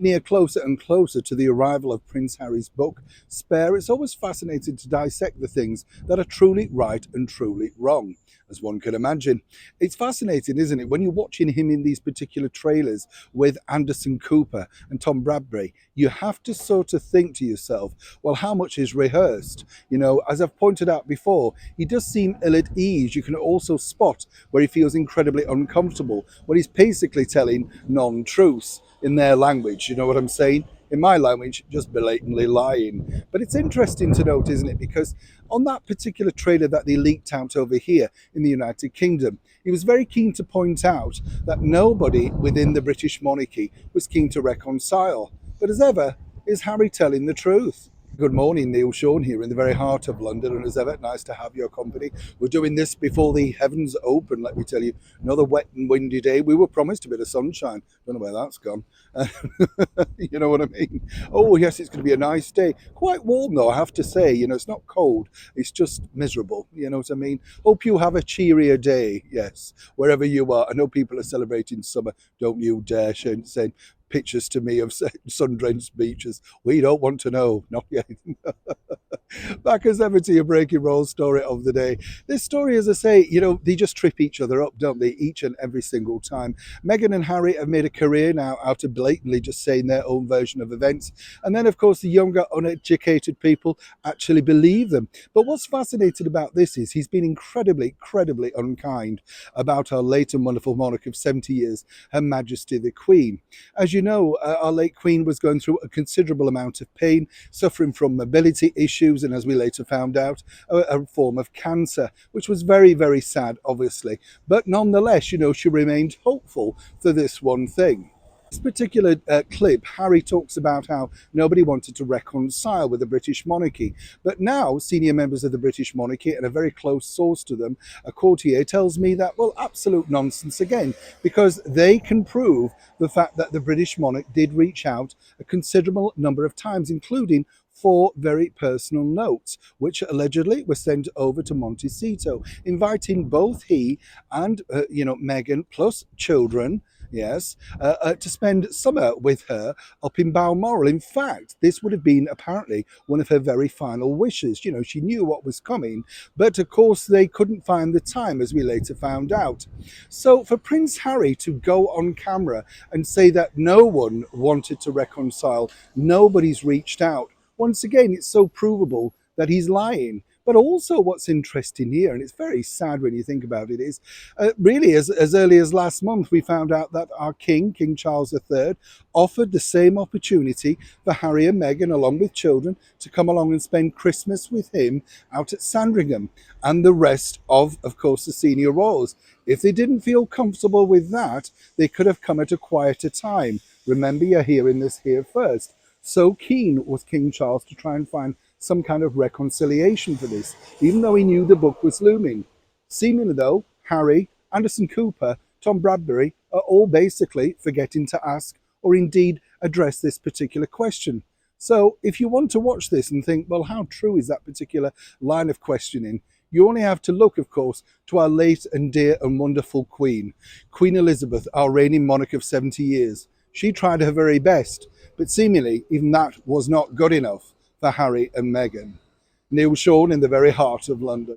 Near closer and closer to the arrival of Prince Harry's book, Spare, it's always fascinating to dissect the things that are truly right and truly wrong, as one can imagine. It's fascinating, isn't it, when you're watching him in these particular trailers with Anderson Cooper and Tom Bradbury, you have to sort of think to yourself, well, how much is rehearsed? You know, as I've pointed out before, he does seem ill at ease. You can also spot where he feels incredibly uncomfortable when he's basically telling non-truths in their language. You know what I'm saying? In my language, just blatantly lying. But it's interesting to note, isn't it? Because on that particular trailer that they leaked out over here in the United Kingdom, he was very keen to point out that nobody within the British monarchy was keen to reconcile. But as ever, is Harry telling the truth? Good morning, Neil Sean here in the very heart of London, and as ever, nice to have your company. We're doing this before the heavens open, let me tell you. Another wet and windy day. We were promised a bit of sunshine. Don't know where that's gone. You know what I mean? Oh, yes, it's going to be a nice day. Quite warm, though, I have to say. You know, it's not cold. It's just miserable. You know what I mean? Hope you have a cheerier day, yes, wherever you are. I know people are celebrating summer. Don't you dare send pictures to me of sun-drenched beaches. We don't want to know. Not yet. Back as ever to your breaking roll story of the day. This story, as I say, you know, they just trip each other up, don't they? Each and every single time. Meghan and Harry have made a career now out of blatantly just saying their own version of events. And then, of course, the younger, uneducated people actually believe them. But what's fascinating about this is he's been incredibly unkind about our late and wonderful monarch of 70 years, Her Majesty the Queen. As you know, our late Queen was going through a considerable amount of pain, suffering from mobility issues, and as we later found out, a form of cancer, which was very sad, obviously. But nonetheless, you know, she remained hopeful for this one thing. This particular clip, Harry talks about how nobody wanted to reconcile with the British monarchy. But now, senior members of the British monarchy and a very close source to them, a courtier, tells me that, well, absolute nonsense again, because they can prove the fact that the British monarch did reach out a considerable number of times, including 4 very personal notes, which allegedly were sent over to Montecito, inviting both he and, Meghan, plus children, yes, to spend summer with her up in Balmoral. In fact, this would have been apparently one of her very final wishes. You know, she knew what was coming, but of course they couldn't find the time, as we later found out. So for Prince Harry to go on camera and say that no one wanted to reconcile, nobody's reached out, once again, it's so provable that he's lying. But also, what's interesting here, and it's very sad when you think about it, is really as early as last month, we found out that our King, King Charles III, offered the same opportunity for Harry and Meghan, along with children, to come along and spend Christmas with him out at Sandringham and the rest of course, the senior royals. If they didn't feel comfortable with that, they could have come at a quieter time. Remember, you're hearing this here first. So keen was King Charles to try and find some kind of reconciliation for this, even though he knew the book was looming. Seemingly, though, Harry, Anderson Cooper, Tom Bradbury are all basically forgetting to ask or indeed address this particular question. So if you want to watch this and think, well, how true is that particular line of questioning? You only have to look, of course, to our late and dear and wonderful Queen, Queen Elizabeth, our reigning monarch of 70 years. She tried her very best, but seemingly even that was not good enough for Harry and Meghan. Neil Sean in the very heart of London.